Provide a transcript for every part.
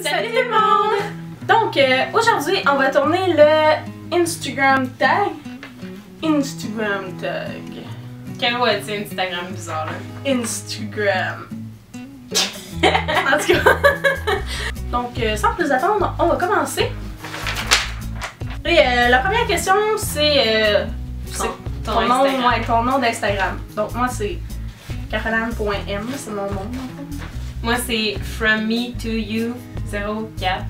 Salut tout le monde! Donc, aujourd'hui, on va tourner le Instagram tag. Instagram tag. Caro a dit Instagram bizarre là. Instagram. En tout cas. Donc, sans plus attendre, on va commencer. Et la première question, c'est ton nom, ouais, ton nom d'Instagram. Donc, moi, c'est Caroline.m, c'est mon nom. Moi, c'est From Me to You 04.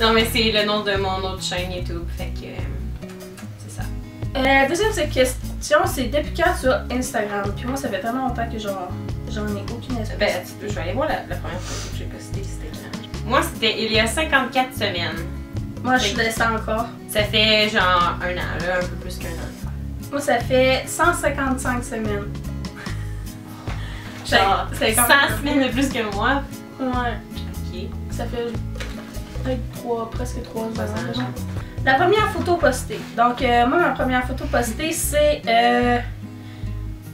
Non, mais c'est le nom de mon autre chaîne YouTube, fait que c'est ça. La deuxième question, c'est depuis quand tu as Instagram? Puis moi, ça fait tellement longtemps que genre, j'en ai aucune espèce. Ben, je vais aller voir la première photo que j'ai postée, c'était quand? Moi, c'était il y a 54 semaines. Moi, je laisse encore. Ça fait genre un an, là, un peu plus qu'un an. Moi, ça fait 155 semaines. Genre, 100 semaines de plus que moi. Ouais. Ok. Ça fait peut-être presque 3 ans. La première photo postée. Donc, moi, ma première photo postée, c'est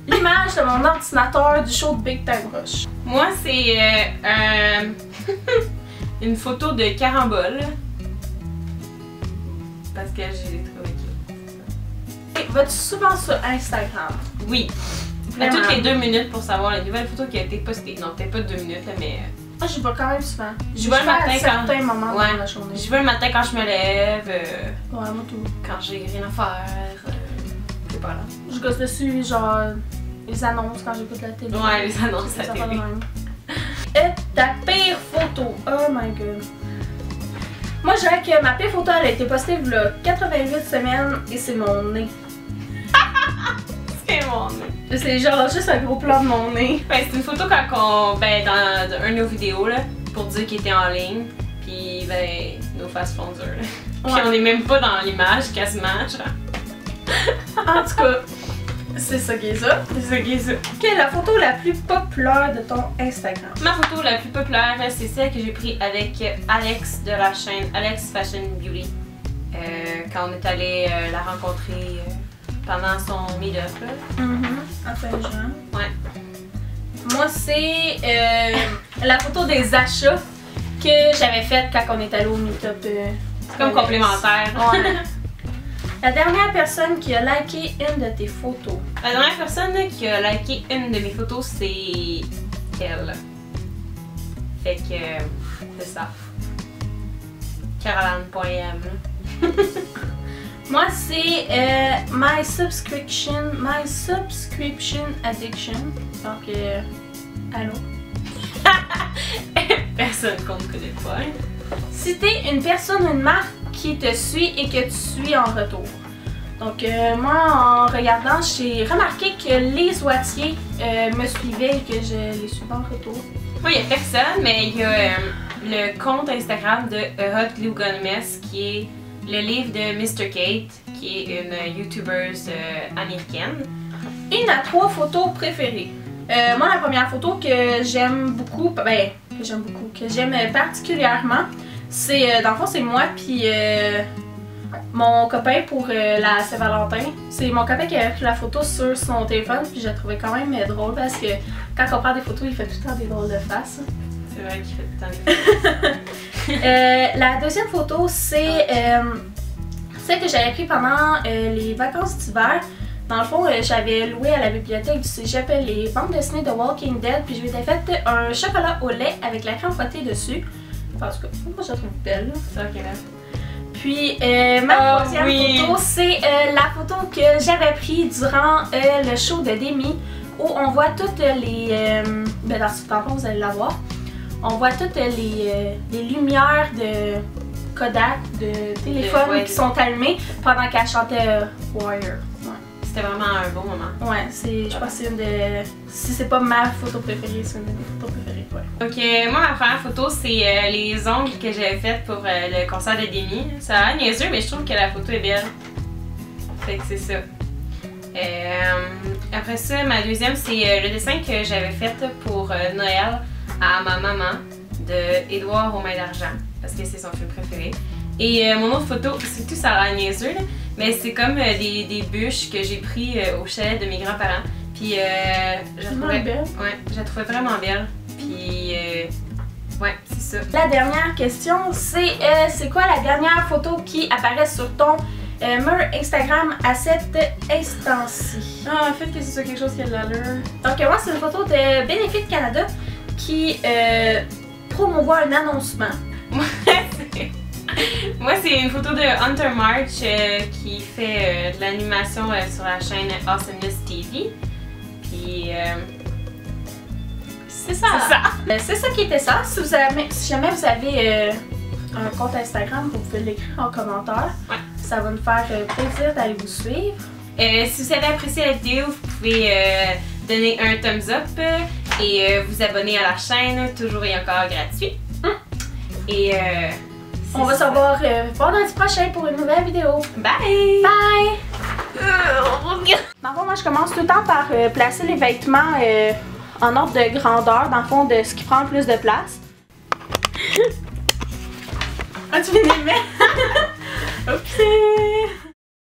l'image de mon ordinateur du show de Big Time Rush. Moi, c'est une photo de Carambole. Parce que j'ai trouvé cute. Vas-tu souvent sur Instagram? Oui. À toutes les 2 minutes pour savoir la nouvelle photo qui a été postée. Non, peut-être pas 2 minutes, là, mais. Moi, j'y vais quand même souvent. Je vais le matin quand. certains moments ouais. dans la journée. Je vais le matin quand je me lève. Ouais, moi tout. Quand j'ai rien à faire. C'est pas là. Je gosse dessus, genre, les annonces quand j'écoute la télé. Ouais, les annonces à la télé. Et ta pire photo. Oh my god. Moi, je dirais que ma pire photo, elle a été postée il y a 88 semaines et c'est mon nez. C'est mon nez. C'est genre juste un gros plan de mon nez. Ben, c'est une photo quand on. Ben, dans un de nos vidéos, là, pour dire qu'il était en ligne. Puis, ben, nos faces font dur, là. Puis, on est même pas dans l'image, quasiment, genre. En tout cas, c'est ça qui est ça. C'est ça qui est ça. Quelle est la photo la plus populaire de ton Instagram? Ma photo la plus populaire, c'est celle que j'ai prise avec Alex de la chaîne Alex Fashion Beauty. Quand on est allé la rencontrer pendant son meet-up. À Saint-Jean. Ouais. Moi, c'est la photo des achats que j'avais faite quand on est allé au meet-up. C'est comme complémentaire. Ouais. La dernière personne qui a liké une de tes photos. La dernière personne qui a liké une de mes photos, c'est elle. Fait que c'est ça. Caroline.m. Moi, c'est my subscription addiction. Donc, allô? Personne qu'on ne connaît pas. Si t'es une personne ou une marque qui te suit et que tu suis en retour. Donc, moi, en regardant, j'ai remarqué que les Wattier me suivaient et que je les suivais en retour. Moi, il n'y a personne, mais il y a le compte Instagram de Hot Glue Gun Mess qui est le livre de Mr. Kate, qui est une YouTubeuse américaine. Une à 3 photos préférées. Moi, la première photo que j'aime beaucoup, que j'aime particulièrement, c'est, dans le fond, c'est moi puis mon copain pour la Saint-Valentin. C'est mon copain qui avait pris la photo sur son téléphone, puis je la trouvais quand même drôle parce que quand on prend des photos, il fait tout le temps des drôles de faces. C'est vrai qu'il fait tout le temps des faces. La deuxième photo, c'est celle que j'avais prise pendant les vacances d'hiver. Dans le fond, j'avais loué à la bibliothèque du cégep les bandes dessinées de Walking Dead, puis je m'étais fait un chocolat au lait avec la crème fouettée dessus. En tout cas, moi je la trouve belle. C'est vrai qu'elle est. Puis ma troisième photo, c'est la photo que j'avais prise durant le show de Demi, où on voit toutes les... ben dans ce temps vous allez la voir. On voit toutes les lumières de Kodak, de téléphone qui sont allumées pendant qu'elle chantait Wire. C'était vraiment un beau moment. Ouais, je pense que c'est une de... Si c'est pas ma photo préférée, c'est une de mes photos préférées, ouais. Ok, moi ma première photo, c'est les ongles que j'avais faites pour le concert de Demi. Ça a l'air niaiseux, mais je trouve que la photo est belle. Fait que c'est ça. Après ça, ma deuxième, c'est le dessin que j'avais fait pour Noël à ma maman de Édouard aux mains d'argent, parce que c'est son film préféré. Et mon autre photo, c'est tout ça a l'air niaiseux, là, mais c'est comme des bûches que j'ai pris au chalet de mes grands-parents. Puis je la trouvais vraiment belle. Puis ouais, c'est ça. La dernière question, c'est quoi la dernière photo qui apparaît sur ton mur Instagram à cet instant-ci? Ah, faites que ce soit quelque chose qui a de l'allure. Donc moi, c'est une photo de Benefit Canada qui promouvoit un annoncement. Moi, c'est une photo de Hunter March qui fait de l'animation sur la chaîne Awesomeness TV. Puis c'est ça. C'est ça qui était ça. Si jamais vous avez un compte Instagram, vous pouvez l'écrire en commentaire. Ouais. Ça va nous faire plaisir d'aller vous suivre. Si vous avez apprécié la vidéo, vous pouvez donner un thumbs up et vous abonner à la chaîne, toujours et encore gratuit. Et on va se revoir vendredi prochain pour une nouvelle vidéo. Bye! Bye! Dans le fond, moi je commence tout le temps par placer les vêtements en ordre de grandeur, dans le fond de ce qui prend le plus de place. Ah, tu viens de les mettre?